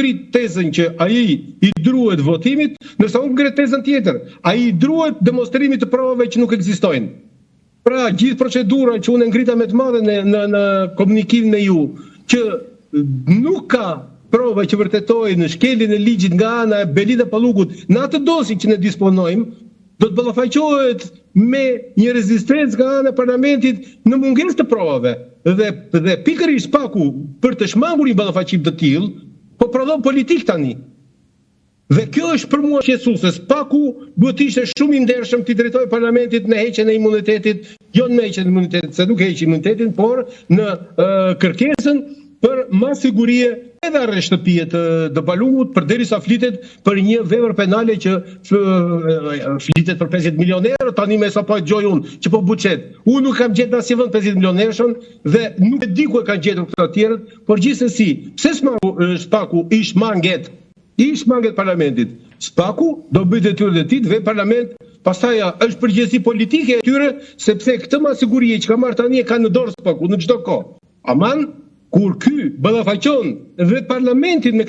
ngrit tezën që ai i druhet votimit, ndërsa unë ngret tezën tjetër. Ai i druhet demonstrimit të provave që nuk ekzistojnë. Pra, gjithë procedura që unë ngrita me të madhe në komunikimin me ju, që nuk ka prova që vërtetojnë në shkeljen e ligjit nga ana e Belit dhe Palukut, në atë dosje që ne disponojmë, do të ballafaqohet me një rezistencë nga ana e parlamentit në mungesë të provave. Dhe pikërisht SPAK-u për të shmangur një ballafaqim të tillë, po prodhon politik tani. Dhe kjo është për mua shqetësuese. SPAK-u duhet të ishte shumë i ndershëm të drejtojë parlamentit në heqjen e imunitetit, jo në heqjen e imunitetit, se nuk heq imunitetin, por në kërkesën për ma sigurie edhe arresht shtëpie të Palukut, përderisa flitet për një vepër penale që flitet për 50 milionë euro, tani me sa po e dëgjoj unë që po buçet. Unë nuk kam gjetur asnjë vend 50 milionë euro dhe nuk e di ku e kanë gjetur këta të tjerët, por gjithsesi, pse SPAK-u i shmanget parlamentit. SPAK-u do bëj detyrën e tij dhe parlament pastaj është përgjegjësi politike e tyre, sepse këtë masiguri që ka marrë tani e ka në dorë SPAK-u në çdo kohë. Aman kur ky ballafaqon dhe parlamentin me